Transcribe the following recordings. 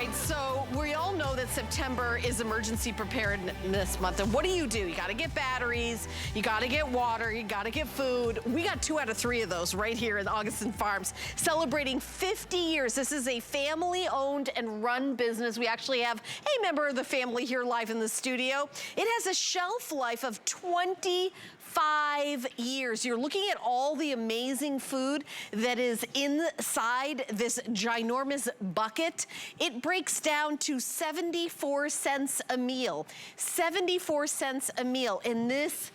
right, so we all know that September is emergency preparedness month. And what do? You gotta get batteries, you gotta get water, you gotta get food. We got 2 out of 3 of those right here at Augason Farms, celebrating 50 years. This is a family-owned and run business. We actually have a member of the family here live in the studio. It has a shelf life of 25 years. You're looking at all the amazing food that is inside this ginormous bucket. It breaks down to 74 cents a meal. 74 cents a meal. And this,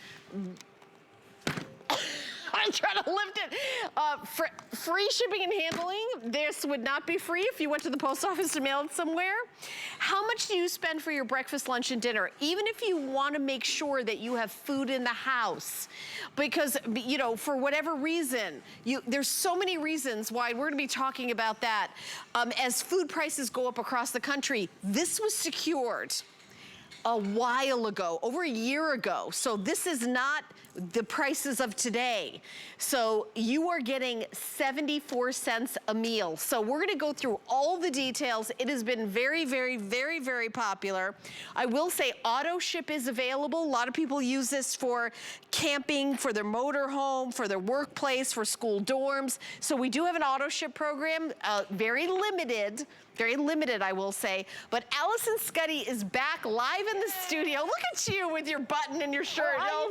I'm trying to lift it. Free shipping and handling. This would not be free if you went to the post office to mail it somewhere. How much do you spend for your breakfast, lunch, and dinner? Even if you want to make sure that you have food in the house. Because, you know, for whatever reason, there's so many reasons why we're going to be talking about that. As food prices go up across the country, this was secured a while ago, over a year ago. So this is not the prices of today. So you are getting 74 cents a meal. So we're gonna go through all the details. It has been very, very, very, very popular. I will say AutoShip is available. A lot of people use this for camping, for their motor home, for their workplace, for school dorms. So we do have an AutoShip program, very limited, I will say. But Allison Scuddy is back live in the studio. Look at you with your button and your shirt. I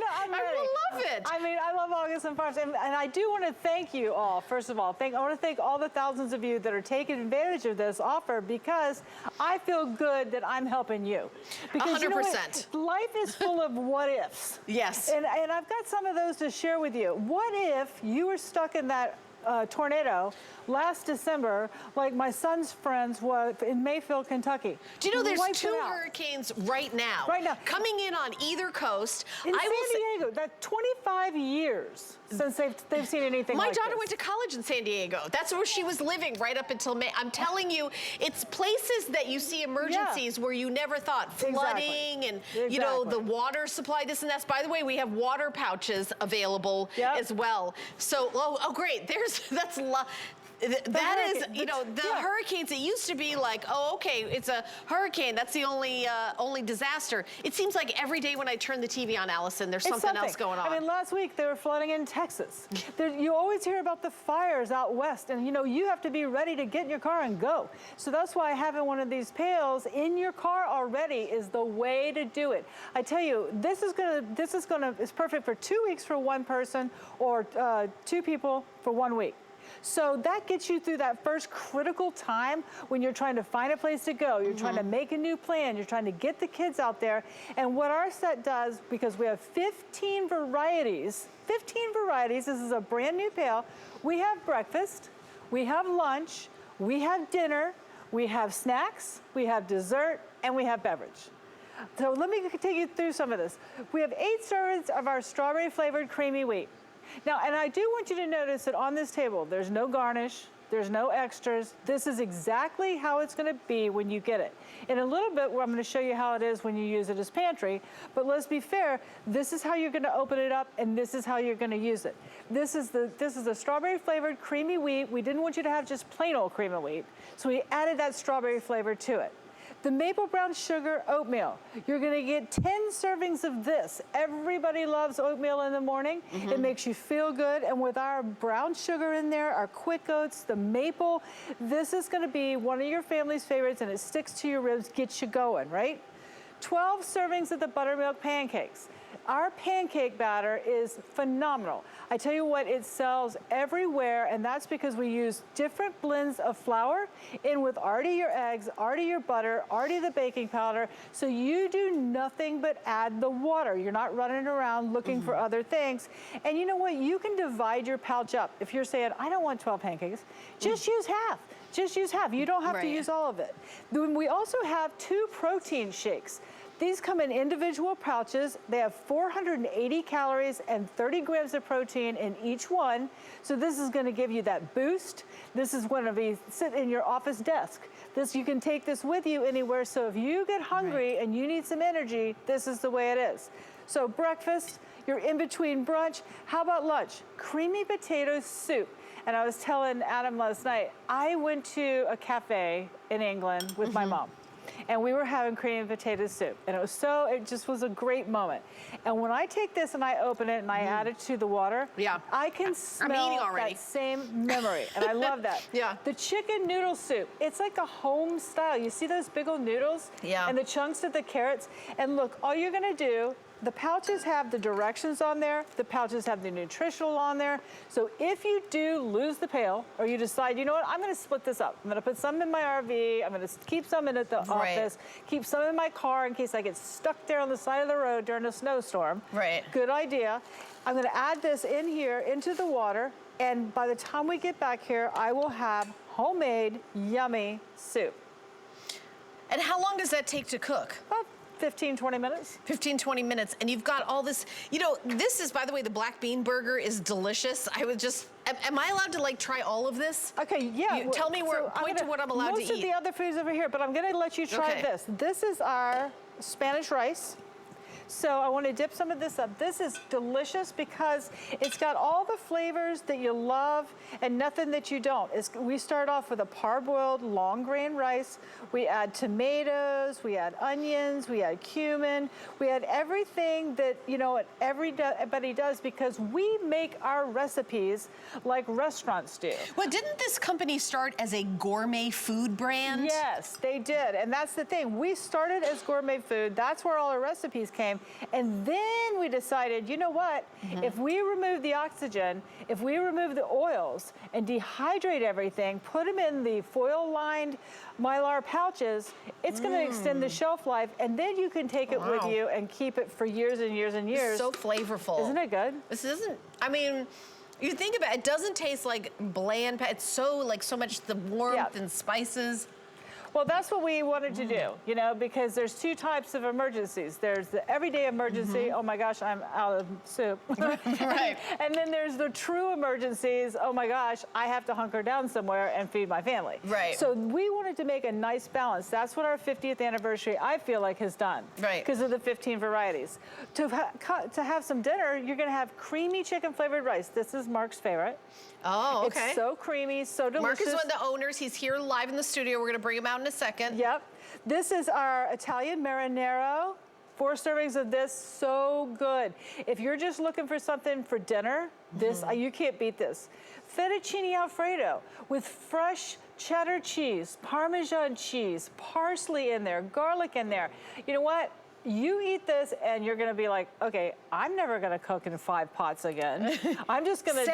love it. I mean, I love Augason Farms, and I do want to thank you all. First of all, I want to thank all the thousands of you that are taking advantage of this offer, because I feel good that I'm helping you. Because 100%. You know what? Life is full of what ifs. Yes. And I've got some of those to share with you. What if you were stuck in that tornado last December, like my son's friends were in Mayfield, Kentucky? Do you know there's 2 hurricanes right now? Right now. Coming in on either coast. In San Diego, that's 25 years since they've seen anything like this. My daughter went to college in San Diego. That's where she was living right up until May. I'm telling you, it's places that you see emergencies where you never thought. Flooding and, you know, the water supply, this and that. By the way, we have water pouches available as well. So, oh great. That is, you know, the hurricanes, it used to be like, oh, okay, it's a hurricane. That's the only disaster. It seems like every day when I turn the TV on, Allison, there's something else going on. I mean, last week they were flooding in Texas. You always hear about the fires out west, and you know, you have to be ready to get in your car and go. So that's why having one of these pails in your car already is the way to do it. I tell you, this is perfect for 2 weeks for one person, or 2 people for 1 week. So that gets you through that first critical time when you're trying to find a place to go, you're trying to make a new plan, you're trying to get the kids out there. And what our set does, because we have 15 varieties, this is a brand new pail. We have breakfast, we have lunch, we have dinner, we have snacks, we have dessert, and we have beverage. So let me take you through some of this. We have 8 servings of our strawberry flavored creamy wheat. Now, and I do want you to notice that on this table, there's no garnish, there's no extras. This is exactly how it's gonna be when you get it. In a little bit, I'm gonna show you how it is when you use it as pantry, but let's be fair, this is how you're gonna open it up, and this is how you're gonna use it. This is the strawberry flavored creamy wheat. We didn't want you to have just plain old cream of wheat, so we added that strawberry flavor to it. The maple brown sugar oatmeal. You're gonna get 10 servings of this. Everybody loves oatmeal in the morning. It makes you feel good. And with our brown sugar in there, our quick oats, the maple, this is gonna be one of your family's favorites, and it sticks to your ribs, gets you going, right? 12 servings of the buttermilk pancakes. Our pancake batter is phenomenal. I tell you what, it sells everywhere, and that's because we use different blends of flour in with already your eggs, already your butter, already the baking powder, so you do nothing but add the water. You're not running around looking for other things. And you know what? You can divide your pouch up. If you're saying, I don't want 12 pancakes, just use half. Just use half. You don't have to use all of it. Then we also have 2 protein shakes. These come in individual pouches. They have 480 calories and 30 grams of protein in each one. So this is gonna give you that boost. This is gonna be sit in your office desk. You can take this with you anywhere. So if you get hungry and you need some energy, this is the way it is. So breakfast, you're in between brunch. How about lunch? Creamy potato soup. And I was telling Adam last night, I went to a cafe in England with my mom. And we were having cream and potato soup. And it just was a great moment. And when I take this and I open it and I add it to the water, I can smell that same memory. And I love that. The chicken noodle soup, it's like a home style. You see those big old noodles? And the chunks of the carrots? And look, all you're gonna do, the pouches have the directions on there. The pouches have the nutritional on there. So if you do lose the pail, or you decide, you know what, I'm gonna split this up. I'm gonna put some in my RV, I'm gonna keep some in at the office, keep some in my car in case I get stuck there on the side of the road during a snowstorm. Good idea. I'm gonna add this in here into the water, and by the time we get back here, I will have homemade, yummy soup. And how long does that take to cook? About 15, 20 minutes. 15, 20 minutes, and you've got all this, you know, this is, by the way, the black bean burger is delicious. I would just, am I allowed to like try all of this? Okay, yeah. Tell me point to what I'm allowed to eat. Most of the other foods over here, but I'm gonna let you try this. This is our Spanish rice. So I want to dip some of this up. This is delicious because it's got all the flavors that you love and nothing that you don't. We start off with a parboiled long grain rice. We add tomatoes, we add onions, we add cumin, we add everything that, you know, everybody does, because we make our recipes like restaurants do. Well, didn't this company start as a gourmet food brand? Yes, they did. And that's the thing. We started as gourmet food. That's where all our recipes came. And then we decided, you know what? If we remove the oxygen, if we remove the oils and dehydrate everything, put them in the foil-lined Mylar pouches, it's going to extend the shelf life, and then you can take it with you and keep it for years and years and years. It's so flavorful. Isn't it good? This isn't, I mean, you think about it, it doesn't taste like bland, it's so like so much the warmth and spices. Well, that's what we wanted to do, you know, because there's two types of emergencies. There's the everyday emergency, oh my gosh, I'm out of soup. And then there's the true emergencies, oh my gosh, I have to hunker down somewhere and feed my family. So we wanted to make a nice balance. That's what our 50th anniversary, I feel like, has done. Because of the 15 varieties. To have some dinner, you're gonna have creamy chicken flavored rice. This is Mark's favorite. Oh, okay. It's so creamy, so delicious. Mark is one of the owners. He's here live in the studio. We're gonna bring him out in a second. Yep. This is our Italian Marinara. 4 servings of this, so good. If you're just looking for something for dinner, this, you can't beat this. Fettuccine Alfredo with fresh cheddar cheese, Parmesan cheese, parsley in there, garlic in there. You know what? You eat this and you're gonna be like, okay, I'm never gonna cook in 5 pots again. I'm just gonna—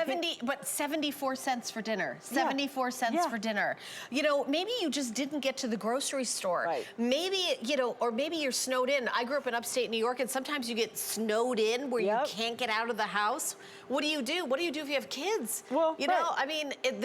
74 cents for dinner. 74 cents for dinner. You know, maybe you just didn't get to the grocery store. Maybe, you know, or maybe you're snowed in. I grew up in upstate New York, and sometimes you get snowed in where you can't get out of the house. What do you do? What do you do if you have kids? Well, you know, I mean, it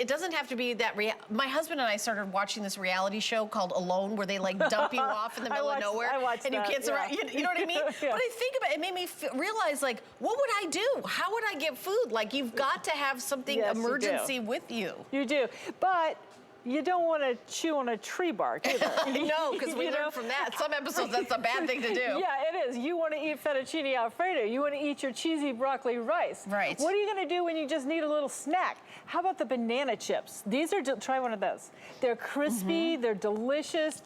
doesn't have to be that my husband and I started watching this reality show called Alone, where they like dump you off in the middle of nowhere. And you can't survive. You know what I mean? But I think about it, it made me realize, like, what would I do? How would I get food? Like, you've got to have something emergency with you. You do. But you don't want to chew on a tree bark either. I know, because we learned from that. Some episodes, that's a bad thing to do. Yeah, it is. You want to eat fettuccine Alfredo. You want to eat your cheesy broccoli rice. What are you going to do when you just need a little snack? How about the banana chips? These are, try one of those. They're crispy, they're delicious.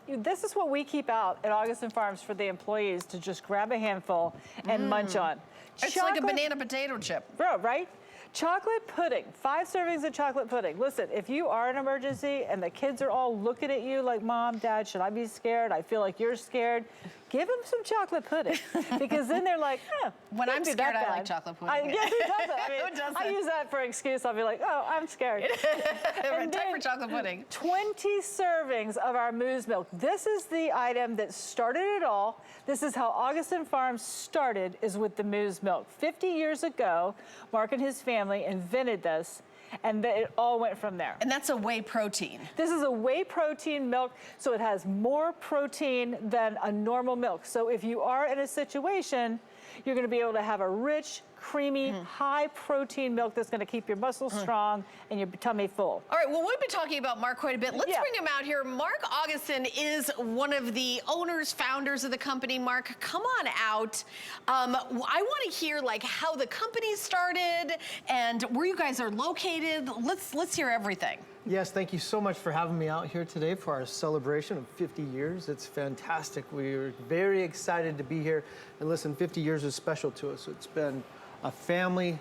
This is what we keep out at Augason Farms for the employees to just grab a handful and munch on. It's like a banana potato chip. Bro, right? Chocolate pudding, 5 servings of chocolate pudding. Listen, if you are an emergency and the kids are all looking at you like, Mom, Dad, should I be scared? I feel like you're scared. Give them some chocolate pudding, because then they're like, when I'm scared, I like chocolate pudding. Yes, who doesn't? I mean, who doesn't? I use that for excuse. I'll be like, oh, I'm scared. And time for chocolate pudding. 20 servings of our moose milk. This is the item that started it all. This is how Augason Farms started, is with the moose milk. 50 years ago, Mark and his family invented this, and it all went from there. And that's a whey protein. This is a whey protein milk, so it has more protein than a normal milk. So if you are in a situation, You're gonna be able to have a rich, creamy, high protein milk that's gonna keep your muscles strong and your tummy full. All right, well, we've been talking about Mark quite a bit. Let's bring him out here. Mark Augason is one of the owners, founders of the company. Mark, come on out. I want to hear like how the company started and where you guys are located. Let's hear everything. Yes, thank you so much for having me out here today for our celebration of 50 years. It's fantastic. We're very excited to be here. And listen, 50 years is special to us. It's been a family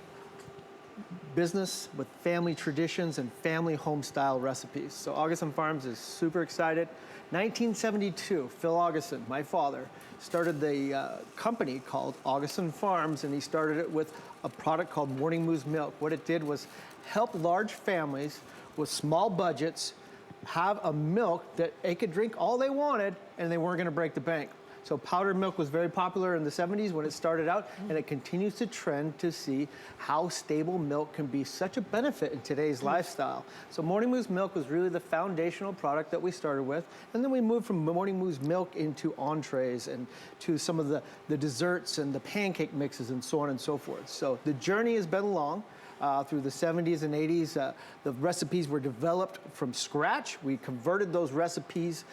business with family traditions and family home style recipes. So Augason Farms is super excited. 1972, Phil Augason, my father, started the company called Augason Farms, and he started it with a product called Morning Moose Milk. What it did was help large families with small budgets have a milk that they could drink all they wanted and they weren't gonna break the bank. So powdered milk was very popular in the 70s when it started out, and it continues to trend to see how stable milk can be such a benefit in today's lifestyle. So Morning Moose Milk was really the foundational product that we started with, and then we moved from Morning Moose Milk into entrees and to some of the desserts and the pancake mixes and so on and so forth. So the journey has been long. Through the 70s and 80s, the recipes were developed from scratch. We converted those recipes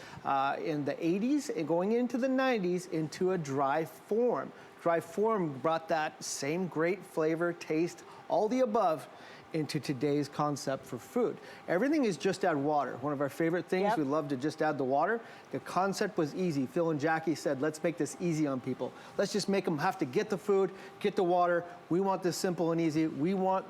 in the 80s and going into the 90s into a dry form. Dry form brought that same great flavor, taste, all the above into today's concept for food. Everything is just add water. One of our favorite things, we love to just add the water. The concept was easy. Phil and Jackie said, let's make this easy on people. Let's just make them have to get the food, get the water. We want this simple and easy. We want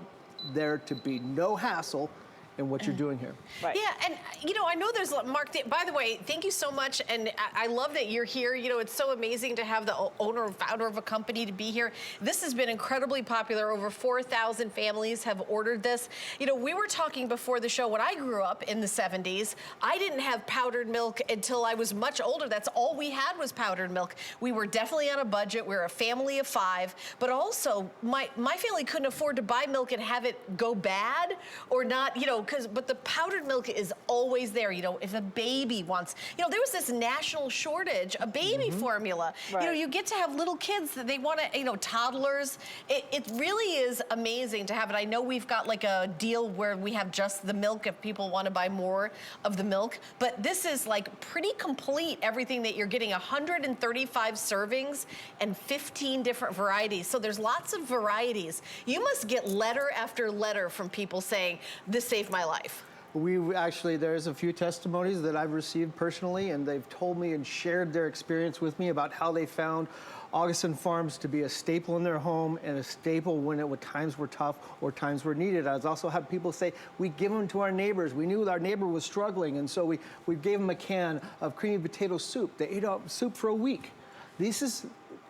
there to be no hassle in what you're doing here. Right. Yeah, and you know, I know there's, Mark, by the way, thank you so much, and I love that you're here. You know, it's so amazing to have the owner and founder of a company to be here. This has been incredibly popular. Over 4,000 families have ordered this. You know, we were talking before the show, when I grew up in the 70s, I didn't have powdered milk until I was much older. That's all we had was powdered milk. We were definitely on a budget. We were a family of 5, but also my family couldn't afford to buy milk and have it go bad or not, you know, but the powdered milk is always there. You know, if a baby wants, you know, there was this national shortage of baby formula. Right. You know, you get to have little kids that they want to, you know, toddlers. It really is amazing to have it. I know we've got like a deal where we have just the milk if people want to buy more of the milk, but this is like pretty complete, everything that you're getting. 135 servings and 15 different varieties. So there's lots of varieties. You must get letter after letter from people saying, this saved my life. We actually, there's a few testimonies that I've received personally, and they've told me and shared their experience with me about how they found Augason Farms to be a staple in their home and a staple when times were tough or times were needed. I've also had people say, we give them to our neighbors. We knew our neighbor was struggling, and so we gave them a can of creamy potato soup. They ate up soup for a week. This is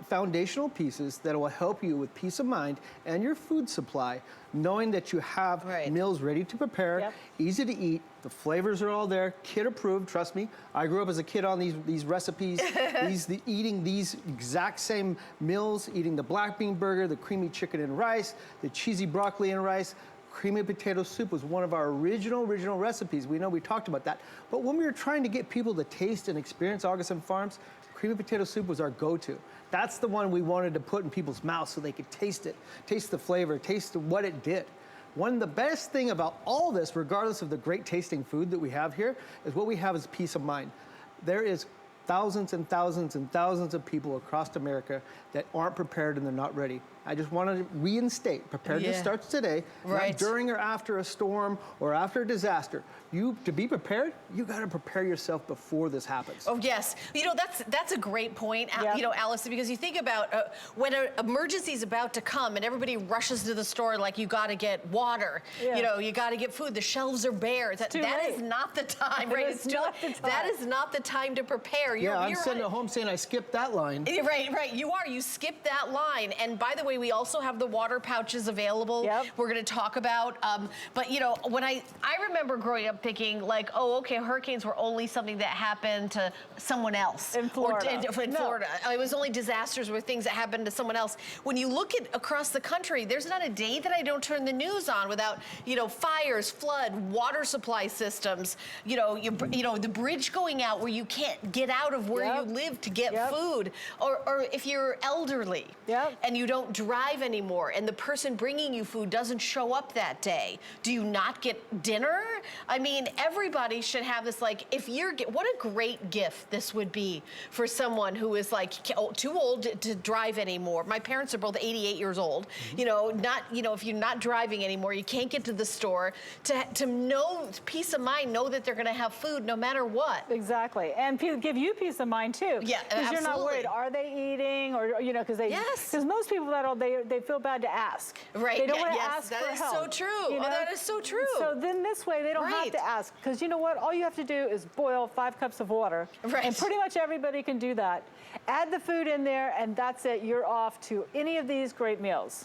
foundational pieces that will help you with peace of mind and your food supply, knowing that you have meals ready to prepare, easy to eat, the flavors are all there, kid approved, trust me. I grew up as a kid on these recipes, eating these exact same meals, eating the black bean burger, the creamy chicken and rice, the cheesy broccoli and rice. Creamy potato soup was one of our original recipes. We know we talked about that. But when we were trying to get people to taste and experience Augason Farms, creamy potato soup was our go-to. That's the one we wanted to put in people's mouths so they could taste it, taste the flavor, taste what it did. The best thing about all this, regardless of the great tasting food that we have here, is what we have is peace of mind. There is thousands and thousands and thousands of people across America that aren't prepared and they're not ready. I just want to reinstate, preparedness starts today, not during or after a storm or after a disaster. To be prepared, you got to prepare yourself before this happens. Oh yes, you know that's a great point, you know, Allison, because you think about when an emergency is about to come and everybody rushes to the store like you got to get water, you know, you got to get food. The shelves are bare. That is not the time, right? It's not the time. That is not the time to prepare. I'm sitting at home saying I skipped that line. Right. You skipped that line, and by the way, way, we also have the water pouches available. Yep. We're going to talk about. But you know, when I remember growing up thinking like, oh, okay, hurricanes were only something that happened to someone else. In Florida. In Florida. It was only disasters were things that happened to someone else. When you look at across the country, there's not a day that I don't turn the news on without, you know, fires, flood, water supply systems, you know, the bridge going out where you can't get out of where you live to get food, or if you're elderly and you don't drive anymore and the person bringing you food doesn't show up that day, do you not get dinner? I mean, everybody should have this, like, if you're, what a great gift this would be for someone who is like too old to drive anymore. My parents are both 88 years old. You know, if you're not driving anymore, you can't get to the store, to know peace of mind, know that they're going to have food no matter what. Exactly, and give you peace of mind too. Yeah, because you're not worried. Are they eating, or you know, because most people that are they feel bad to ask. Right. They don't want to ask that for is help. so true. You know? Oh, that is so true. So then this way they don't have to ask, because you know what? All you have to do is boil 5 cups of water, and pretty much everybody can do that. Add the food in there, and that's it. You're off to any of these great meals.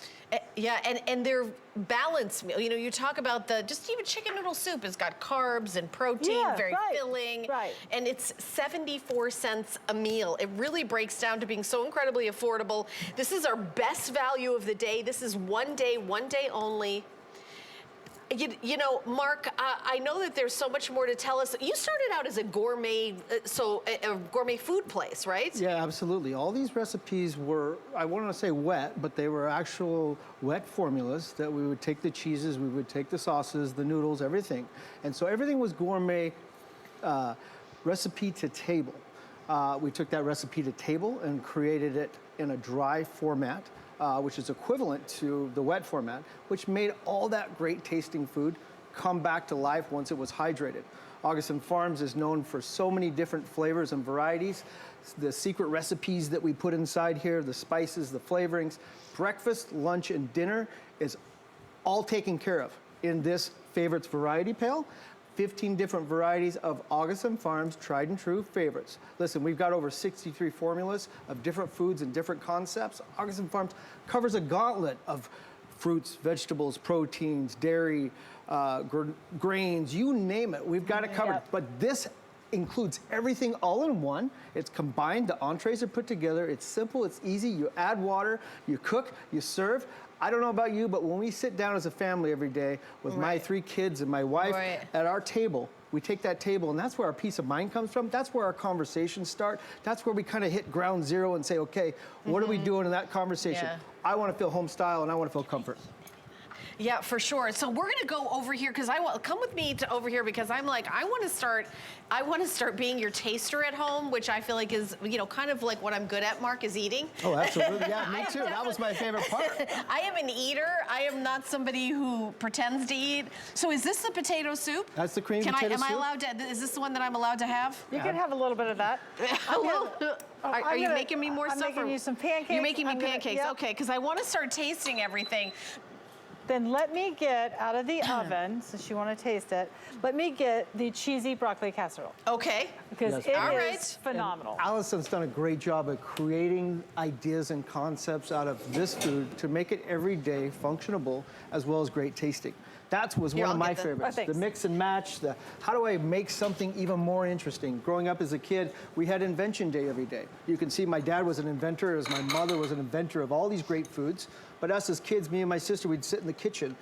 Yeah, and they're balanced meal. You know, you talk about just even chicken noodle soup has got carbs and protein, very filling. Right. And it's 74 cents a meal. It really breaks down to being so incredibly affordable. This is our best value of the day. This is one day only. You know, Mark, I know that there's so much more to tell us. You started out as a gourmet, a gourmet food place, right? Yeah, absolutely. All these recipes were, I want to say wet, but they were actual wet formulas that we would take the cheeses, we would take the sauces, the noodles, everything. And so everything was gourmet recipe to table. We took that recipe to table and created it in a dry format, which is equivalent to the wet format, which made all that great tasting food come back to life once it was hydrated. Augason Farms is known for so many different flavors and varieties. The secret recipes that we put inside here, the spices, the flavorings, breakfast, lunch, and dinner is all taken care of in this favorites variety pail. 15 different varieties of Augason Farms tried and true favorites. Listen, we've got over 63 formulas of different foods and different concepts. Augason Farms covers a gauntlet of fruits, vegetables, proteins, dairy, grains, you name it. We've got it covered. But this includes everything all in one. It's combined. The entrees are put together. It's simple. It's easy. You add water, you cook, you serve. I don't know about you, but when we sit down as a family every day with my 3 kids and my wife at our table, we take that table, and that's where our peace of mind comes from. That's where our conversations start. That's where we kind of hit ground zero and say, okay, what are we doing in that conversation? I want to feel home style, and I want to feel comfort. Yeah, for sure. So we're gonna go over here because come with me to over here because I'm like, I want to start being your taster at home, which I feel like is, you know, kind of like what I'm good at, Mark, is eating. Oh, absolutely. Yeah, me too. That was my favorite part. I am an eater. I am not somebody who pretends to eat. So is this the potato soup? That's the cream potato soup. Am I allowed to, is this the one that I'm allowed to have? You can have a little bit of that. Are you making me more stuff? I'm making you some pancakes. You're making me pancakes, okay, because I want to start tasting everything. Then let me get out of the oven, since you want to taste it, let me get the cheesy broccoli casserole. Okay. Because it is phenomenal. And Allison's done a great job of creating ideas and concepts out of this food to make it everyday functionable as well as great tasting. That was one of my favorites. The mix and match, how do I make something even more interesting? Growing up as a kid, we had Invention Day every day. You can see my dad was an inventor, as my mother was an inventor of all these great foods. But us as kids, me and my sister, we'd sit in the kitchen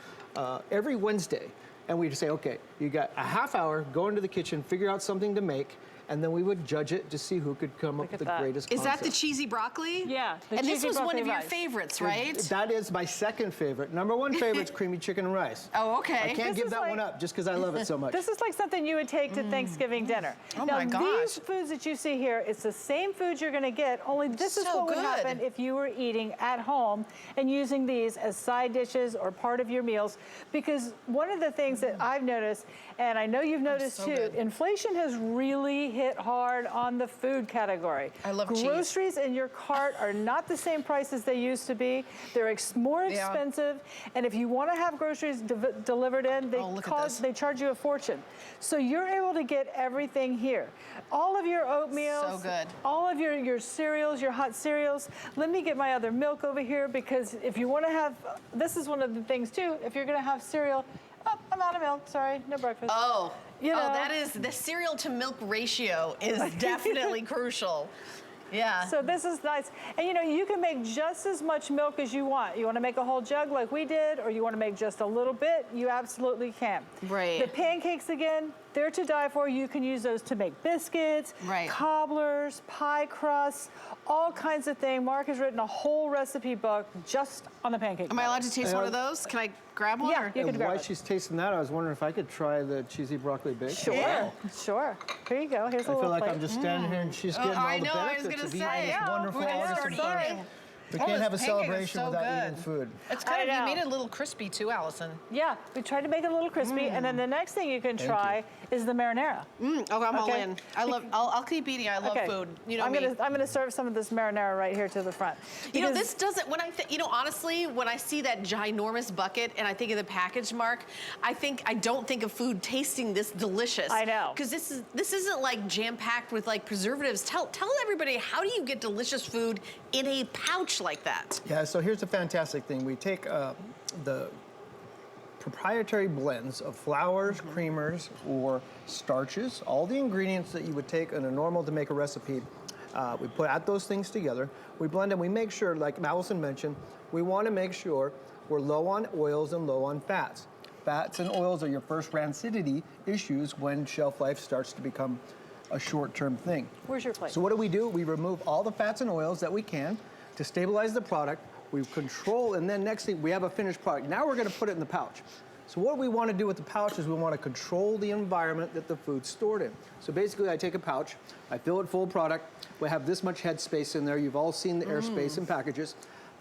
every Wednesday, and we'd say, okay, you got a half hour, go into the kitchen, figure out something to make, and then we would judge it to see who could come up with the greatest concept. Is that the cheesy broccoli? Yeah. And this was one of your favorites, right? That is my second favorite. Number 1 favorite is creamy chicken and rice. Oh, okay. I can't give that one up just because I love it so much. This is like something you would take to Thanksgiving dinner. Oh now, my gosh. These foods that you see here, it's the same food you're going to get, only this is what would happen if you were eating at home and using these as side dishes or part of your meals. Because one of the things that I've noticed And I know you've noticed so too, good. inflation has really hit hard on the food category. I love cheese. Groceries in your cart are not the same price as they used to be. They're more Yeah. expensive. And if you want to have groceries delivered in, Oh, look at this. they charge you a fortune. So you're able to get everything here. All of your oatmeals, So good. all of your cereals, your hot cereals. Let me get my other milk over here, because if you want to have, this is one of the things too, if you're going to have cereal, oh, I'm out of milk, sorry, no breakfast. Oh, You know. that is, the cereal to milk ratio is definitely crucial. Yeah. So this is nice. And you can make just as much milk as you want. You want to make a whole jug like we did, or you want to make just a little bit, you absolutely can. Right. The pancakes, again, they're to die for. You can use those to make biscuits, Right. cobblers, pie crusts, all kinds of things. Mark has written a whole recipe book just on the pancake. Am I allowed to taste one of those? Can I grab one? Yeah, or- you can And grab while it. she's tasting that, I was wondering if I could try the cheesy broccoli bake. Sure, Yeah. sure. Here you go. Here's a I little feel like plate. I'm just standing here and she's getting all I the know, I was benefits gonna of eating say. this Yeah. wonderful We're gonna Augason start Farms. eating. We Oh, can't this have a pancake is celebration so without good. eating food. It's I kind of, you know. made it a little crispy too, Allison. Yeah, we tried to make it a little crispy. And then the next thing you can try is the marinara. Okay, I'm all Okay. in. I'll keep eating. I love Okay. food. You know I'm me. gonna serve some of this marinara right here to the front. You know, Because- this doesn't, when honestly, when I see that ginormous bucket and I think of the package, Mark, I don't think of food tasting this delicious. I know. Because this isn't like jam-packed with like preservatives. Tell everybody, how do you get delicious food in a pouch like that? Yeah, so here's the fantastic thing. We take the proprietary blends of flours, creamers, or starches, all the ingredients that you would take in a normal to make a recipe. We add those things together. We blend them. We make sure, like Allison mentioned, we want to make sure we're low on oils and low on fats. Fats and oils are your first rancidity issues when shelf life starts to become a short-term thing. Where's your plate? So what do? We remove all the fats and oils that we can to stabilize the product. We control, and then next thing, we have a finished product. Now we're gonna put it in the pouch. So what we wanna do with the pouch is we wanna control the environment that the food's stored in. So basically I take a pouch, I fill it full of product, we have this much head space in there. You've all seen the airspace in packages.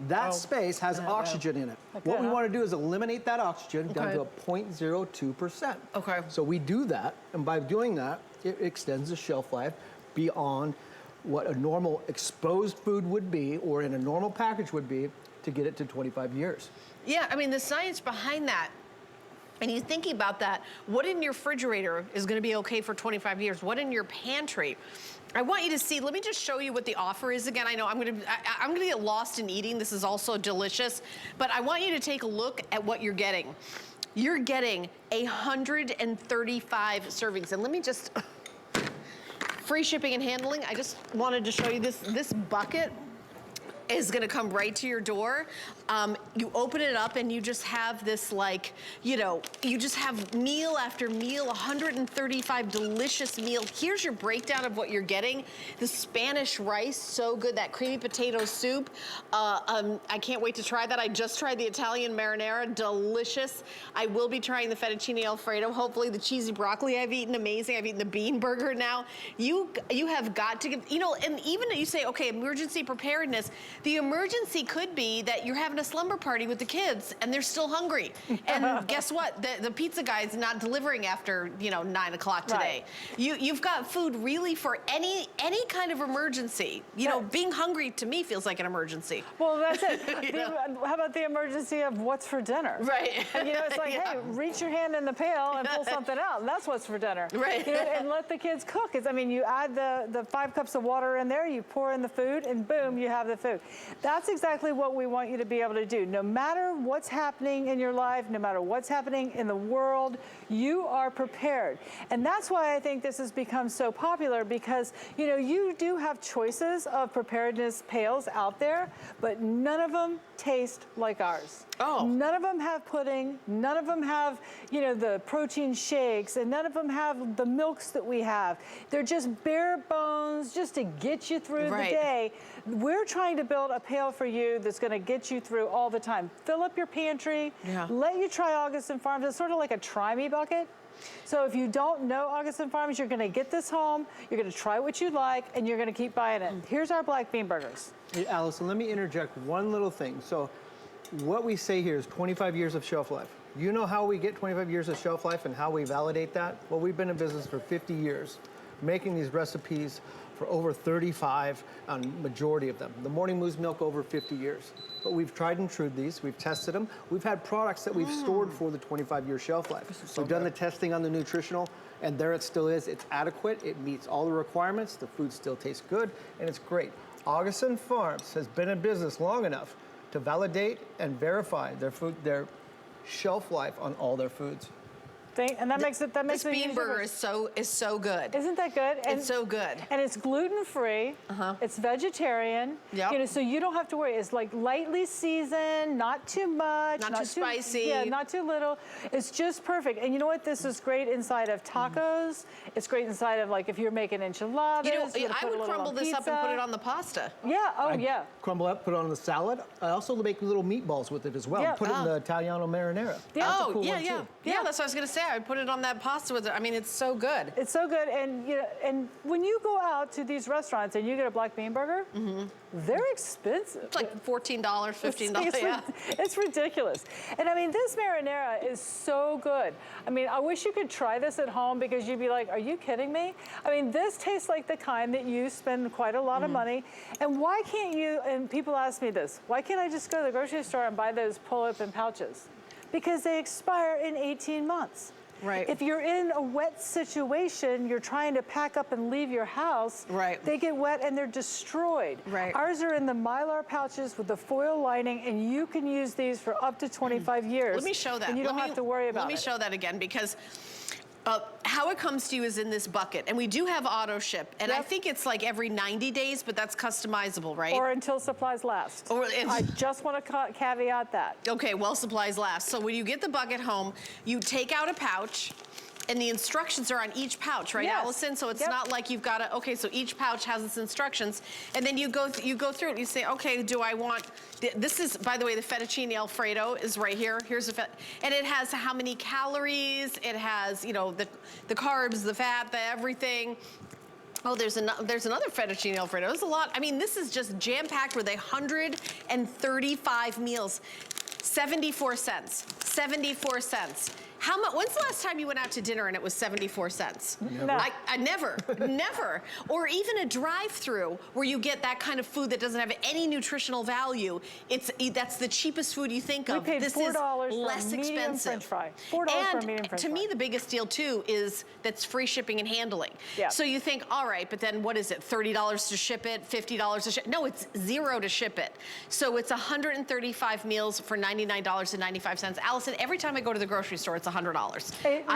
That space has oxygen in it. What we wanna do is eliminate that oxygen down to a 0.02%. Okay. So we do that, and by doing that, it extends the shelf life beyond what a normal exposed food would be or in a normal package would be to get it to 25 years. Yeah, I mean, the science behind that, and you thinking about that, what in your refrigerator is gonna be okay for 25 years? What in your pantry? I want you to see, let me just show you what the offer is again. I know I'm gonna get lost in eating. This is also delicious, but I want you to take a look at what you're getting. You're getting 135 servings. And let me just, free shipping and handling. I just wanted to show you this bucket is gonna come right to your door. You open it up and you just have this you just have meal after meal, 135 delicious meals. Here's your breakdown of what you're getting. The Spanish rice, so good. That creamy potato soup. I can't wait to try that. I just tried the Italian Marinara, delicious. I will be trying the Fettuccine Alfredo. Hopefully the cheesy broccoli I've eaten, amazing. I've eaten the bean burger now. You have got to get, and even you say, okay, emergency preparedness, the emergency could be that you're having a slumber party with the kids and they're still hungry. And guess what? The pizza guy's not delivering after, 9 o'clock today. Right. You've got food really for any kind of emergency. Being hungry to me feels like an emergency. Well, that's it. How about the emergency of what's for dinner? Right. And it's like, hey, reach your hand in the pail and pull something out, and that's what's for dinner. Right. And let the kids cook. You add the 5 cups of water in there, you pour in the food, and boom, you have the food. That's exactly what we want you to be able to do. No matter what's happening in your life, no matter what's happening in the world, you are prepared. And that's why I think this has become so popular, because, you do have choices of preparedness pails out there, but none of them taste like ours. Oh. None of them have pudding, none of them have, the protein shakes, and none of them have the milks that we have. They're just bare bones just to get you through Right. the day. We're trying to build a pail for you that's gonna get you through all the time. Fill up your pantry, let you try Augason Farms. It's sort of like a try me bucket. So if you don't know Augason Farms, you're gonna get this home, you're gonna try what you like, and you're gonna keep buying it. Here's our black bean burgers. Hey, Allison, let me interject one little thing. So what we say here is 25 years of shelf life. You know how we get 25 years of shelf life and how we validate that? Well, we've been in business for 50 years, making these recipes for over 35 on majority of them. The Morning Moose milk over 50 years. But we've tried and true these, we've tested them. We've had products that we've stored for the 25-year shelf life. We've done the testing on the nutritional, and there it still is. It's adequate, it meets all the requirements, the food still tastes good, and it's great. Augason Farms has been in business long enough to validate and verify their shelf life on all their foods. And that makes it This bean burger is so good. Isn't that good? And, it's so good. And it's gluten-free. It's vegetarian. Yep. You know, so you don't have to worry. It's like lightly seasoned, not too much, Not too spicy. Yeah, not too little. It's just perfect. And you know what? This is great inside of tacos. It's great inside of, like, if you're making enchiladas. You know, I would crumble this up and put it on the pasta. Yeah. Oh, yeah. Crumble up, put it on the salad. I also make little meatballs with it as well. Yeah. Put it in the Italiano Marinara. Yeah. That's a Oh, cool yeah, one, yeah. too. Yeah, that's what I was gonna say. I put it on that pasta with it. I mean, it's so good. It's so good, and you know, and when you go out to these restaurants and you get a black bean burger, they're expensive. It's like $14, $15. Yeah. It's ridiculous. And I mean, this marinara is so good. I mean, I wish you could try this at home because you'd be like, are you kidding me? I mean, this tastes like the kind that you spend quite a lot of money. And why can't you, and people ask me this, why can't I just go to the grocery store and buy those pull-open pouches? Because they expire in 18 months. Right. If you're in a wet situation, you're trying to pack up and leave your house, right. They get wet and they're destroyed. Right. Ours are in the Mylar pouches with the foil lining, and you can use these for up to 25 years. Let me show that. And you don't have to worry about it. Let me show that again, because how it comes to you is in this bucket. And we do have auto ship. And I think it's like every 90 days, but that's customizable, right? Or until supplies last. I just want to caveat that. Okay, well, supplies last. So when you get the bucket home, you take out a pouch, and the instructions are on each pouch, right, Yes. Allison? So it's not like you've got to, okay, so each pouch has its instructions, and then you go through it and you say, okay, do I want, this is, by the way, the Fettuccine Alfredo is right here. Here's the and it has how many calories, it has, you know, the carbs, the fat, the everything. Oh, there's another Fettuccine Alfredo. There's a lot. I mean, this is just jam-packed with 135 meals. 74 cents. 74 cents. How much? When's the last time you went out to dinner and it was 74 cents? Never. No. I never, never. Or even a drive-through where you get that kind of food that doesn't have any nutritional value. That's the cheapest food you think of. We paid this $4 is for less a medium expensive. French fry. $4 for a medium French to fry. me, the biggest deal too is that's free shipping and handling. Yeah. So you think, all right, but then what is it? $30 to ship it, $50 to ship? No, it's $0 to ship it. So it's 135 meals for $99.95. Allison, every time I go to the grocery store, it's $100. I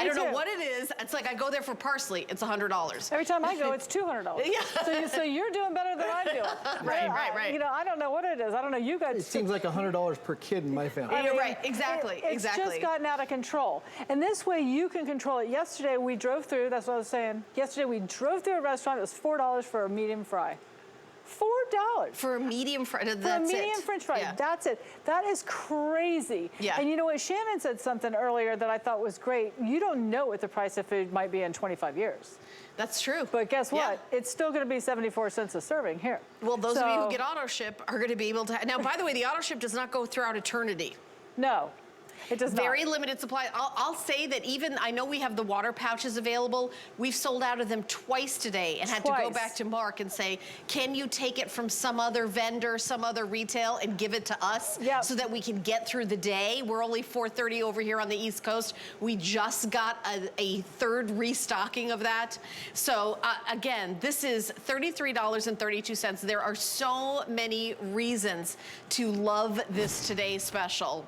don't know what it is. It's like I go there for parsley, it's $100. Every time I go, it's $200. Yeah. So you're doing better than I'm doing. Right. You know, I don't know what it is. I don't know. You guys. It seems like $100 per kid in my family. You're right, exactly, It's just gotten out of control. And this way you can control it. Yesterday we drove through, that's what I was saying. Yesterday we drove through a restaurant, it was $4 for a medium fry. $4. For a medium fry, that's For a medium French fry, Yeah. that's it. That is crazy. Yeah. And you know what, Shannon said something earlier that I thought was great. You don't know what the price of food might be in 25 years. That's true. But guess what? Yeah. It's still going to be 74 cents a serving here. Well, those of you who get auto ship are going to be able to. Now, by the way, the auto ship does not go throughout eternity. No, it does not. Very limited supply. I'll say that even, I know we have the water pouches available. We've sold out of them twice today and had to go back to Mark and say, can you take it from some other vendor, some other retail and give it to us so that we can get through the day? We're only 4:30 over here on the East Coast. We just got a third restocking of that. So again, this is $33.32. There are so many reasons to love this today's special.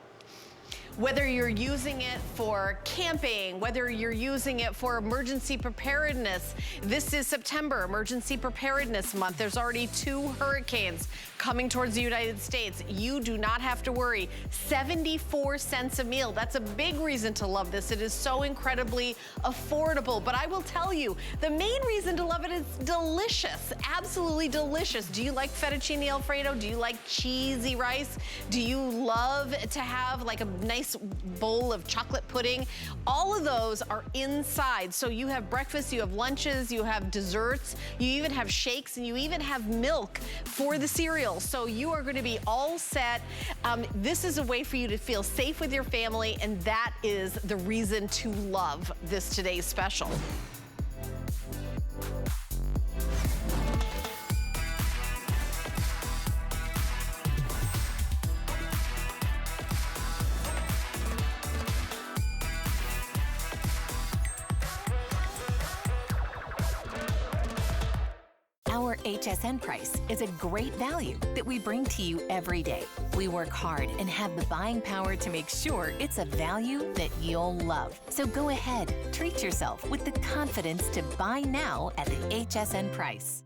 Whether you're using it for camping, whether you're using it for emergency preparedness. This is September, Emergency Preparedness Month. There's already 2 hurricanes coming towards the United States. You do not have to worry. 74 cents a meal. That's a big reason to love this. It is so incredibly affordable. But I will tell you, the main reason to love it is delicious. Absolutely delicious. Do you like fettuccine Alfredo? Do you like cheesy rice? Do you love to have like a nice nice bowl of chocolate pudding. All of those are inside. So you have breakfast, you have lunches, you have desserts, you even have shakes, and you even have milk for the cereal. So you are going to be all set. This is a way for you to feel safe with your family, and that is the reason to love this today's special. Our HSN price is a great value that we bring to you every day. We work hard and have the buying power to make sure it's a value that you'll love. So go ahead, treat yourself with the confidence to buy now at the HSN price.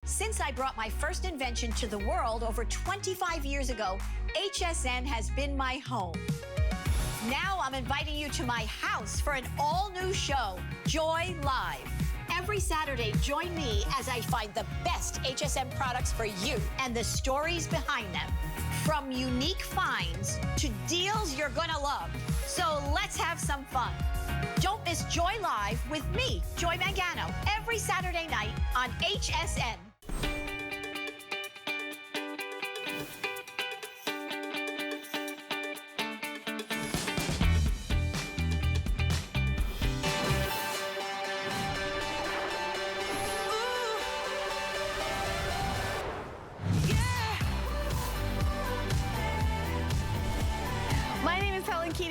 Since I brought my first invention to the world over 25 years ago, HSN has been my home. Now I'm inviting you to my house for an all-new show, Joy Live. Every Saturday, join me as I find the best HSN products for you and the stories behind them. From unique finds to deals you're gonna love. So let's have some fun. Don't miss Joy Live with me, Joy Mangano, every Saturday night on HSN.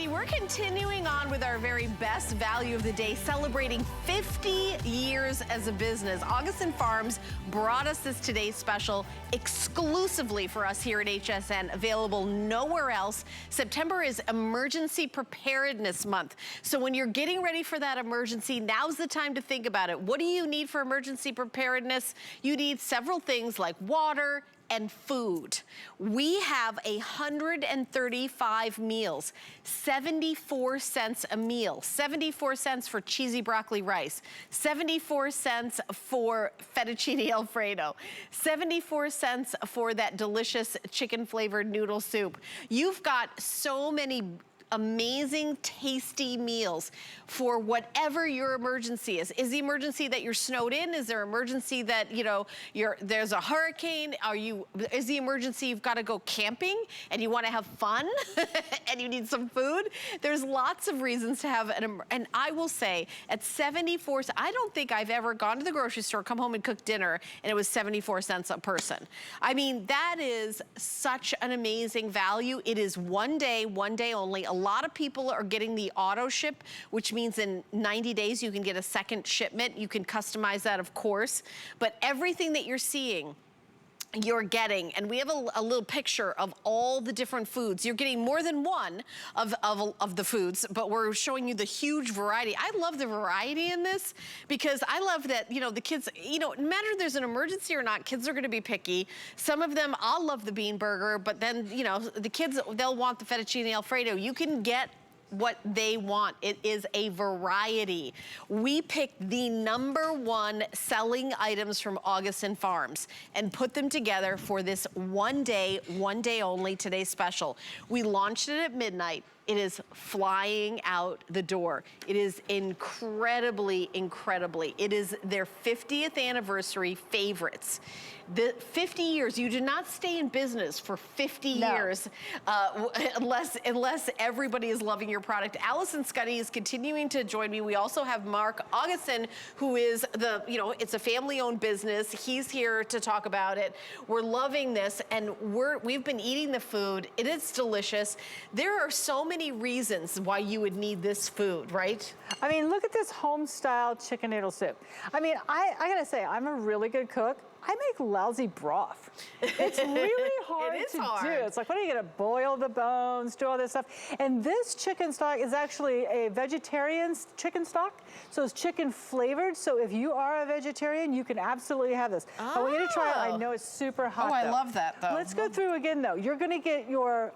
We're continuing on with our very best value of the day, celebrating 50 years as a business. Augason Farms brought us this today's special exclusively for us here at HSN, available nowhere else. September is Emergency Preparedness Month. So when you're getting ready for that emergency, now's the time to think about it. What do you need for emergency preparedness? You need several things like water and food. We have 135 meals, 74 cents a meal, 74 cents for cheesy broccoli rice, 74 cents for fettuccine Alfredo, 74 cents for that delicious chicken flavored noodle soup. You've got so many amazing, tasty meals for whatever your emergency is. Is the emergency that you're snowed in? Is there emergency that, you know, there's a hurricane? Is the emergency you've got to go camping and you want to have fun and you need some food? There's lots of reasons to have and I will say at 74, I don't think I've ever gone to the grocery store, come home and cooked dinner and it was 74 cents a person. I mean, that is such an amazing value. It is one day only. A lot of people are getting the AutoShip, which means in 90 days you can get a second shipment. You can customize that, of course, but everything that you're seeing, you're getting, and we have a little picture of all the different foods. You're getting more than one of the foods, but we're showing you the huge variety. I love the variety in this because I love that, you know, the kids, you know, no matter if there's an emergency or not, kids are gonna be picky. Some of them, I'll love the bean burger, but then, you know, the kids, they'll want the fettuccine Alfredo. You can get what they want. It is a variety. We picked the #1 selling items from Augason Farms and put them together for this one day only, today's special. We launched it at midnight. It is flying out the door. It is incredibly. It is their 50th anniversary favorites. The 50 years, you do not stay in business for 50 years unless everybody is loving your product. Allison Scuddy is continuing to join me. We also have Mark Augason, who is it's a family-owned business. He's here to talk about it. We're loving this, and we've been eating the food. It is delicious. There are so many many reasons why you would need this food, right? I mean, look at this home-style chicken noodle soup. I mean, I gotta say, I'm a really good cook. I make lousy broth. It's really hard It is to hard. do. It's like, what are you gonna boil the bones, do all this stuff? And this chicken stock is actually a vegetarian chicken stock, so it's chicken flavored. So if you are a vegetarian, you can absolutely have this. I want you to try it. I know it's super hot. Oh, I though. love that, though. Let's go through again, though. You're gonna get your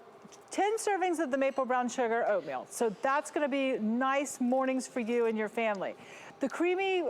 10 servings of the maple brown sugar oatmeal. So that's gonna be nice mornings for you and your family. The creamy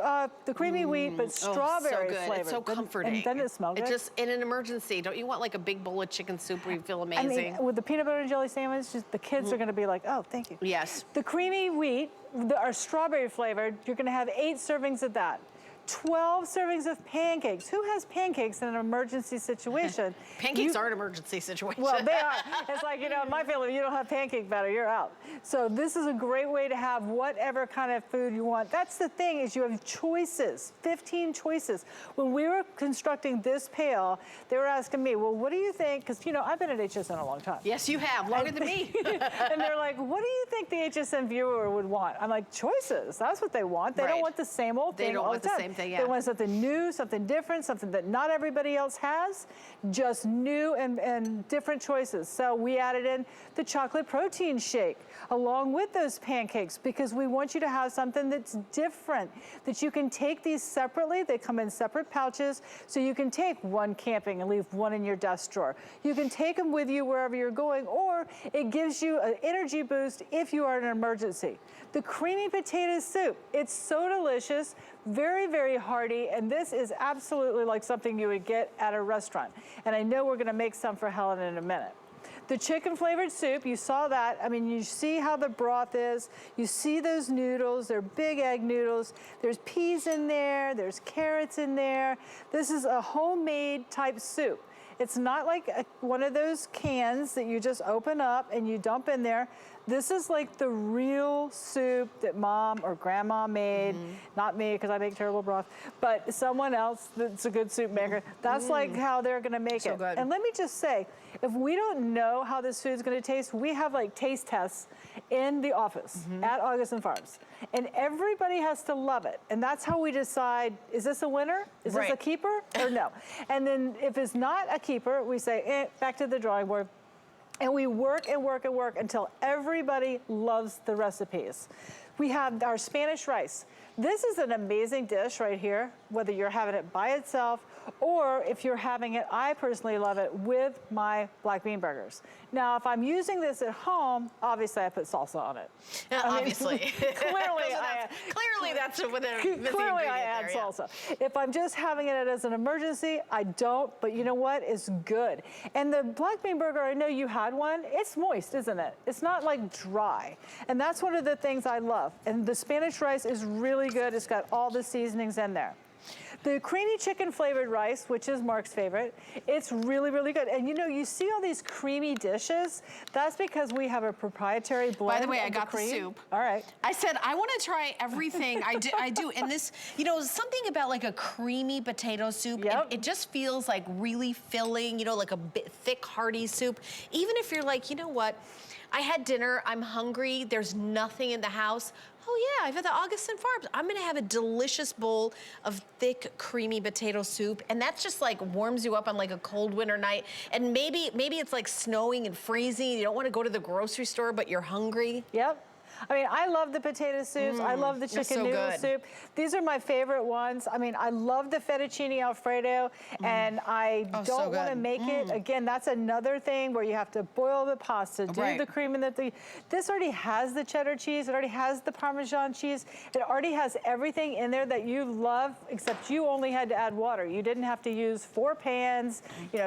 wheat, but strawberry so good. flavored. It's so comforting. And doesn't it smell good? It just, in an emergency, don't you want like a big bowl of chicken soup where you feel I amazing? mean, with the peanut butter and jelly sandwich, just the kids are gonna be like, oh, thank you. Yes. The creamy wheat, our strawberry flavored, you're gonna have 8 servings of that. 12 servings of pancakes. Who has pancakes in an emergency situation? Pancakes are an emergency situation. Well, they are. It's like, you know, in my family, if you don't have pancake batter, you're out. So this is a great way to have whatever kind of food you want. That's the thing, is you have choices, 15 choices. When we were constructing this pail, they were asking me, well, what do you think? Because, you know, I've been at HSN a long time. Yes, you have, longer than me. And they're like, what do you think the HSN viewer would want? I'm like, choices. That's what they want. They don't Right. want the same old They thing don't all want the the time. same thing, yeah. They want something new, something different, something that not everybody else has, just new and different choices. So we added in the chocolate protein shake along with those pancakes, because we want you to have something that's different, that you can take these separately. They come in separate pouches, so you can take one camping and leave one in your desk drawer. You can take them with you wherever you're going, or it gives you an energy boost if you are in an emergency. The creamy potato soup, it's so delicious, very, very hearty, and this is absolutely like something you would get at a restaurant. And I know we're gonna make some for Helen in a minute. The chicken flavored soup, you saw that. I mean, you see how the broth is. You see those noodles, they're big egg noodles. There's peas in there, there's carrots in there. This is a homemade type soup. It's not like one of those cans that you just open up and you dump in there. This is like the real soup that mom or grandma made. Not me, because I make terrible broth, but someone else that's a good soup maker. That's like how they're gonna make it. good. And let me just say, if we don't know how this food's gonna taste, we have like taste tests in the office at Augason Farms. And everybody has to love it. And that's how we decide, is this a winner? Is this a Right. keeper or no? And then if it's not a keeper, we say, back to the drawing board. And we work and work and work until everybody loves the recipes. We have our Spanish rice. This is an amazing dish right here, whether you're having it by itself or if you're having it, I personally love it with my black bean burgers. Now, if I'm using this at home, obviously I put salsa on it. I mean, Obviously. clearly that's what they're Clearly I add salsa. If I'm just having it as an emergency, I don't, but you know what? It's good. And the black bean burger, I know you had one, it's moist, isn't it? It's not like dry. And that's one of the things I love. And the Spanish rice is really good. It's got all the seasonings in there. The creamy chicken flavored rice, which is Mark's favorite, it's really, really good. And you know, you see all these creamy dishes, that's because we have a proprietary blend. By the way, I of got the cream. soup. All right. I said, I want to try everything. I do. And this, you know, something about like a creamy potato soup. Yep. It just feels like really filling, you know, like a bit thick, hearty soup. Even if you're like, you know what? I had dinner, I'm hungry, there's nothing in the house. Oh yeah, I've had the Augason Farms. I'm gonna have a delicious bowl of thick, creamy potato soup, and that's just like warms you up on like a cold winter night. And maybe it's like snowing and freezing, you don't wanna go to the grocery store, but you're hungry. Yep. I mean, I love the potato soups. I love the they're chicken so noodle good. soup. These are my favorite ones. I mean, I love the Fettuccine Alfredo, and I Oh, so don't want to good. make it. Again, that's another thing where you have to boil the pasta, do Right. the cream, and this already has the cheddar cheese. It already has the Parmesan cheese. It already has everything in there that you love, except you only had to add water. You didn't have to use 4 pans, you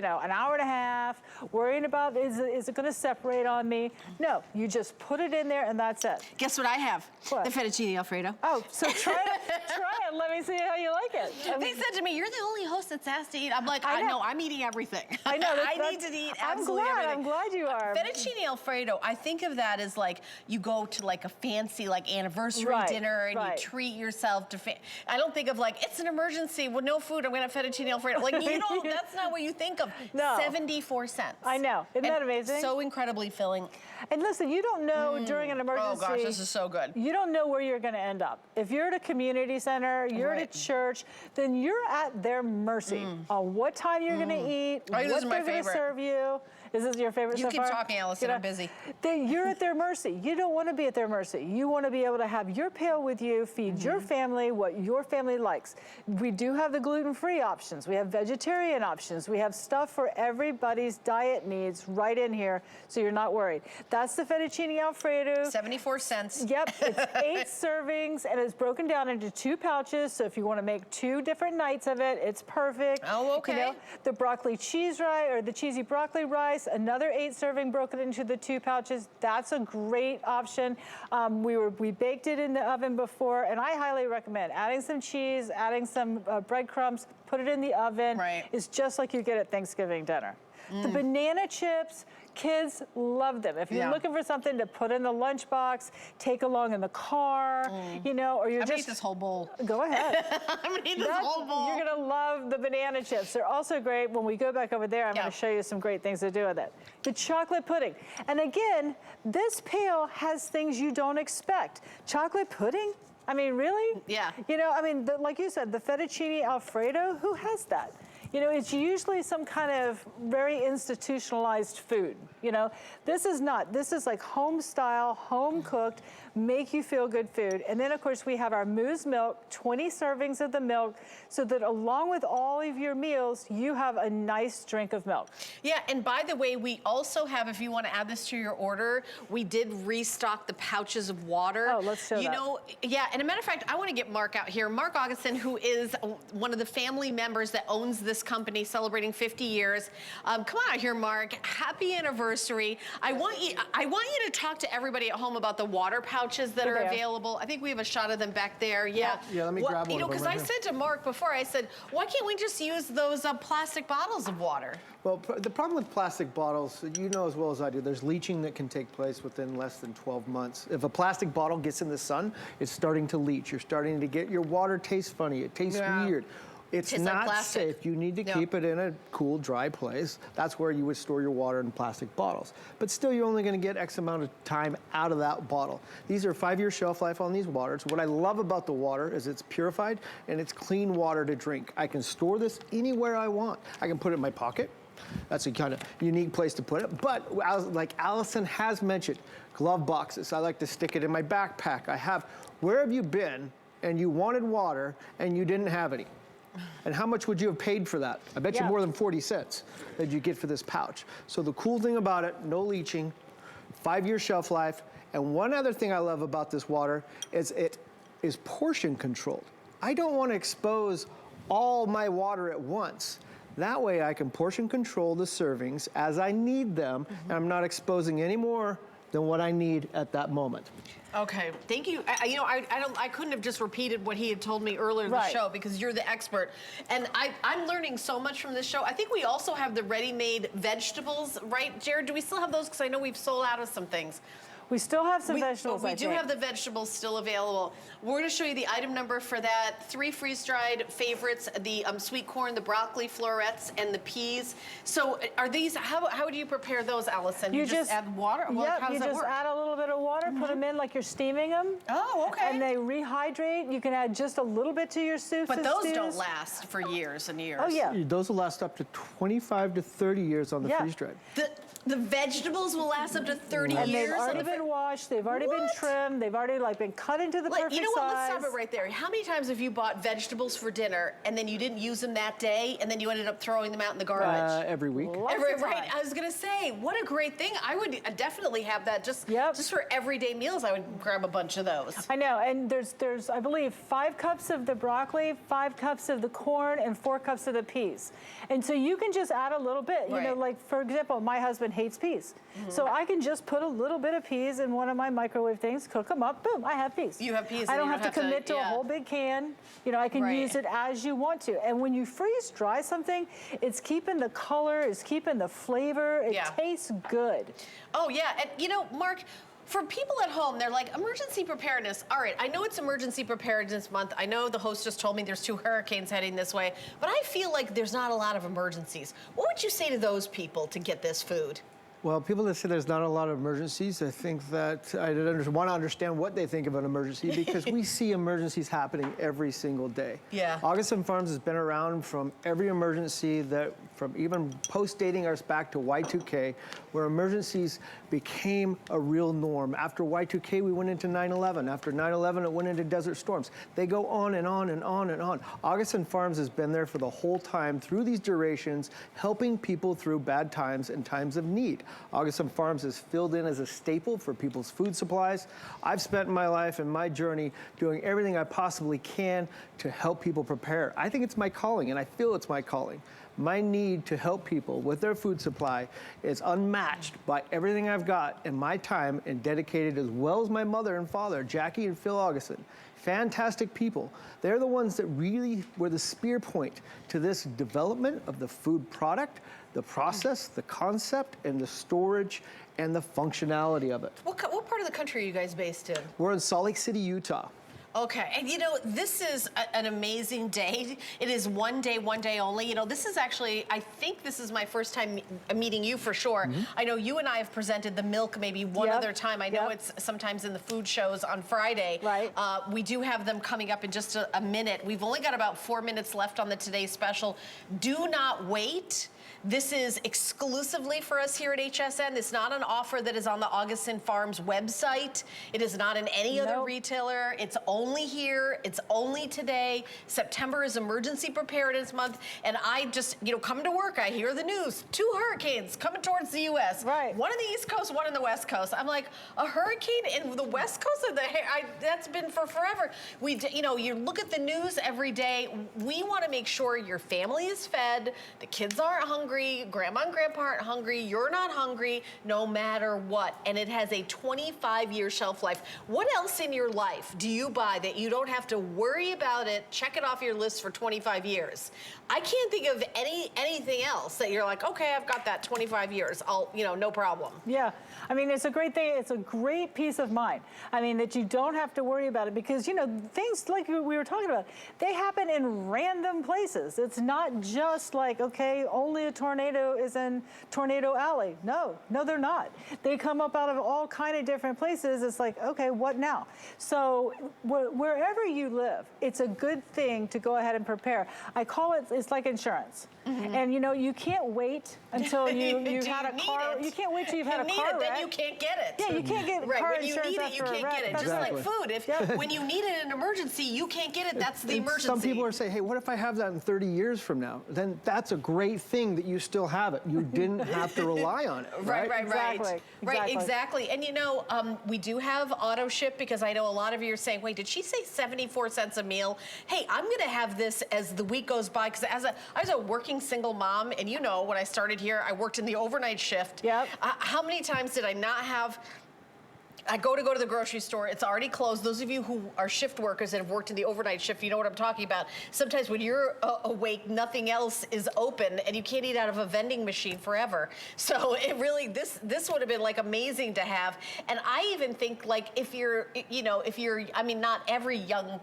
know, an hour and a half, worrying about is it going to separate on me? No, you just put it in there and that's it. Guess what I have? What? The fettuccine Alfredo. Oh, so try it. Try it. Let me see how you like it. They said to me, "You're the only host that's asked to eat." I'm like, I I know. know. I'm eating everything. I know. I need to eat absolutely I'm everything. glad you are. Fettuccine Alfredo, I think of that as like you go to like a fancy like anniversary Right, dinner and right. you treat yourself to. I don't think of like it's an emergency with no food. I'm gonna have fettuccine Alfredo. Like you don't. That's not what you think of. No. 74 cents. I know. Isn't that amazing? So incredibly filling. And listen, you don't know during an emergency. Oh gosh, this is so good. You don't know where you're going to end up. If you're at a community center, you're at a church, then you're at their mercy on what time you're going to eat, Oh, this what is my they're going to favorite. serve you. Is this your favorite You so keep far? talking, Allison, I'm busy. You're at their mercy. You don't want to be at their mercy. You want to be able to have your pail with you, feed your family what your family likes. We do have the gluten-free options. We have vegetarian options. We have stuff for everybody's diet needs right in here, so you're not worried. That's the fettuccine Alfredo. 74 cents. Yep, it's 8 servings, and it's broken down into 2 pouches, so if you want to make 2 different nights of it, it's perfect. Oh, okay. You know, the broccoli cheese rice, or the cheesy broccoli rice, another 8 serving broken into the 2 pouches. That's a great option. We baked it in the oven before, and I highly recommend adding some cheese, adding some breadcrumbs, put it in the oven. Right. It's just like you get at Thanksgiving dinner. The banana chips, kids love them. If you're looking for something to put in the lunchbox, take along in the car, you know, or you're I'm gonna just... eat this whole bowl. Go ahead. I'm gonna eat this whole bowl. You're gonna love the banana chips. They're also great. When we go back over there, I'm gonna show you some great things to do with it. The chocolate pudding. And again, this pail has things you don't expect. Chocolate pudding? I mean, really? Yeah. You know, I mean, like you said, the fettuccine Alfredo, who has that? You know, it's usually some kind of very institutionalized food. You know, this is not. This is like home style, home cooked, make you feel good food. And then of course we have our moose milk, 20 servings of the milk, so that along with all of your meals, you have a nice drink of milk. Yeah, and by the way, we also have, if you want to add this to your order, we did restock the pouches of water. Oh, let's show that. You that. know, yeah, and a matter of fact, I want to get Mark out here. Mark Augason, who is one of the family members that owns this company, celebrating 50 years. Come on out here, Mark. Happy anniversary. I want you to talk to everybody at home about the water pouches that They're are there. available. I think we have a shot of them back there. Yeah. Yeah, let me grab one You know, of them because right I here. said to Mark before, I said, why can't we just use those plastic bottles of water? Well, the problem with plastic bottles, you know as well as I do, there's leaching that can take place within less than 12 months. If a plastic bottle gets in the sun, it's starting to leach. You're starting to get your water taste funny. It tastes weird. It's Tastes like not plastic. safe. You need to keep it in a cool, dry place. That's where you would store your water in plastic bottles. But still, you're only going to get X amount of time out of that bottle. These are 5-year shelf life on these waters. What I love about the water is it's purified and it's clean water to drink. I can store this anywhere I want. I can put it in my pocket. That's a kind of unique place to put it. But like Allison has mentioned, glove boxes. I like to stick it in my backpack. I have, where have you been and you wanted water and you didn't have any? And how much would you have paid for that? I bet you more than 40 cents that you get for this pouch. So the cool thing about it, no leaching, 5-year shelf life. And one other thing I love about this water is it is portion controlled. I don't want to expose all my water at once. That way I can portion control the servings as I need them, and I'm not exposing any more than what I need at that moment. Okay, thank you. You know, I couldn't have just repeated what he had told me earlier in the show because you're the expert. And I'm learning so much from this show. I think we also have the ready-made vegetables, right, Jared? Do we still have those? Because I know we've sold out of some things. We still have some vegetables, We do have the vegetables still available. We're going to show you the item number for that. 3 freeze-dried favorites, the sweet corn, the broccoli florets, and the peas. So are these, how do you prepare those, Allison? You just add water? Yep, How does you that just work? add a little bit of water, put them in like you're steaming them. Oh, okay. And they rehydrate. You can add just a little bit to your soups But and those stews. don't last for years and years. Oh, yeah. Those will last up to 25 to 30 years on the freeze-dried. The vegetables will last up to 30 And years. they've already been washed, they've already been trimmed, they've already been cut into the perfect size. You know what, let's stop it right there. How many times have you bought vegetables for dinner and then you didn't use them that day and then you ended up throwing them out in the garbage? Every week. Right, I was gonna say, what a great thing. I would definitely have that just for everyday meals. I would grab a bunch of those. I know, and there's I believe 5 cups of the broccoli, 5 cups of the corn, and 4 cups of the peas. And so you can just add a little bit. You know, like for example, my husband hates peas. So I can just put a little bit of peas peas in one of my microwave things, cook them up, boom, I have peas. You have peas. I and don't you have to commit to a whole big can. You know, I can Right. use it as you want to. And when you freeze dry something, it's keeping the color, it's keeping the flavor, it tastes good. Oh yeah, and you know, Mark, for people at home, they're like, emergency preparedness. All right, I know it's emergency preparedness month. I know the host just told me there's 2 hurricanes heading this way, but I feel like there's not a lot of emergencies. What would you say to those people to get this food? Well, people that say there's not a lot of emergencies, I think that I want to understand what they think of an emergency because we see emergencies happening every single day. Yeah. Augason Farms has been around from every emergency from even post-dating us back to Y2K, where emergencies became a real norm. After Y2K, we went into 9/11. After 9/11, it went into desert storms. They go on and on and on and on. Augason Farms has been there for the whole time through these durations, helping people through bad times and times of need. Augason Farms is filled in as a staple for people's food supplies. I've spent my life and my journey doing everything I possibly can to help people prepare. I think it's my calling, and I feel it's my calling. My need to help people with their food supply is unmatched by everything I've got in my time and dedicated as well as my mother and father, Jackie and Phil Augason. Fantastic people. They're the ones that really were the spear point to this development of the food product, the process, the concept, and the storage, and the functionality of it. What part of the country are you guys based in? We're in Salt Lake City, Utah. Okay, and you know, this is an amazing day. It is one day only. You know, this is actually, I think this is my first time meeting you for sure. I know you and I have presented the milk maybe one other time. I know it's sometimes in the food shows on Friday. Right. We do have them coming up in just a minute. We've only got about 4 minutes left on the Today Special. Do not wait. This is exclusively for us here at HSN. It's not an offer that is on the Augason Farms website. It is not in any other retailer. It's only here. It's only today. September is Emergency Preparedness Month. And I just, you know, coming to work, I hear the news. 2 hurricanes coming towards the U.S. Right. One in the East Coast, one in the West Coast. I'm like, a hurricane in the West Coast? That's been for forever. You know, you look at the news every day. We want to make sure your family is fed, the kids aren't hungry, grandma and grandpa aren't hungry, you're not hungry, no matter what. And it has a 25-year shelf life. What else in your life do you buy that you don't have to worry about it, check it off your list for 25 years? I can't think of anything else that you're like, okay, I've got that 25 years. You know, no problem. Yeah, I mean, it's a great thing. It's a great peace of mind. I mean, that you don't have to worry about it because, you know, things like we were talking about, they happen in random places. It's not just like, okay, only a tornado is in Tornado Alley. No, they're not. They come up out of all kind of different places. It's like, okay, what now? So wherever you live, it's a good thing to go ahead and prepare. I call it, it's like insurance. And you know, you can't wait until you've had a car. You can't wait till you've had a car wreck. Then you can't get it. Yeah, you can't get car when you insurance need it, you after a can't get wreck. it. Just like food. When you need it in an emergency, you can't get it. That's the emergency. Some people are saying, hey, what if I have that in 30 years from now? Then that's a great thing that you still have it. You didn't have to rely on it, right? Exactly. Exactly. And you know, we do have AutoShip because I know a lot of you are saying, wait, did she say 74 cents a meal? Hey, I'm going to have this as the week goes by because I was a working single mom, and you know, when I started here, I worked in the overnight shift. Yep. How many times did I not have... I go to the grocery store, it's already closed. Those of you who are shift workers that have worked in the overnight shift, you know what I'm talking about. Sometimes when you're awake, nothing else is open and you can't eat out of a vending machine forever. So it really, this would have been like amazing to have. And I even think like if you're, I mean, not every young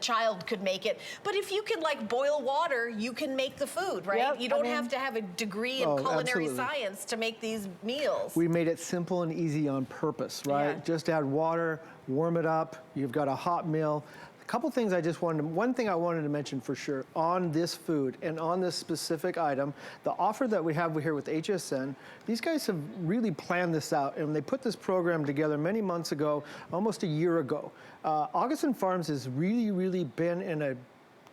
child could make it, but if you can like boil water, you can make the food, right? Yep, You don't have to have a degree in culinary science to make these meals. We made it simple and easy on purpose, right? Yeah. Just add water, warm it up. You've got a hot meal. A couple things one thing I wanted to mention for sure on this food and on this specific item, the offer that we have here with HSN, these guys have really planned this out and they put this program together many months ago, almost a year ago. Augason Farms has really been in a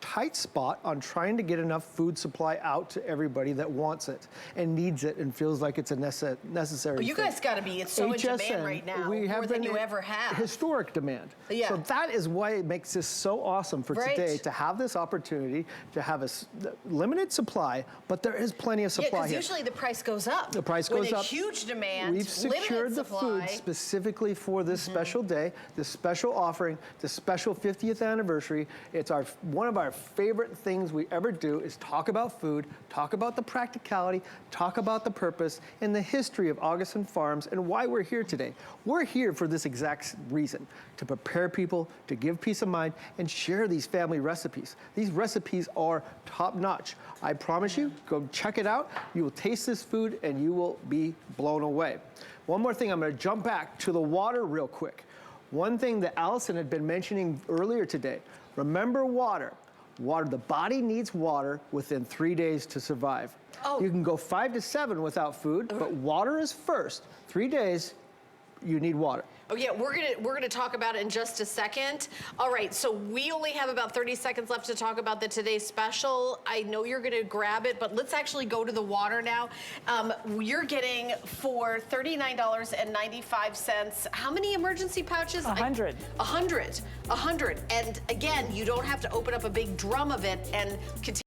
tight spot on trying to get enough food supply out to everybody that wants it and needs it and feels like it's a necessary You thing. guys got to be so in demand right now, we have more than been you in ever have. Historic demand. Yeah. So that is why it makes this so awesome for Right. today to have this opportunity to have a limited supply, but there is plenty of supply because here. usually the price goes up. The price With goes a up. huge demand, We've secured limited the supply. food specifically for this special day, this special offering, this special 50th anniversary. It's one of our favorite things we ever do is talk about food, talk about the practicality, talk about the purpose and the history of Augason Farms and why we're here today. We're here for this exact reason, to prepare people, to give peace of mind, and share these family recipes. These recipes are top notch. I promise you, go check it out. You will taste this food and you will be blown away. One more thing, I'm gonna jump back to the water real quick. One thing that Allison had been mentioning earlier today, remember water. Water, the body needs water within 3 days to survive. Oh. You can go 5 to 7 without food, but water is first. 3 days, you need water. Oh yeah, we're gonna talk about it in just a second. All right, so we only have about 30 seconds left to talk about the today's special. I know you're gonna grab it, but let's actually go to the water now. You're getting for $39.95. How many emergency pouches? 100. 100. And again, you don't have to open up a big drum of it and continue.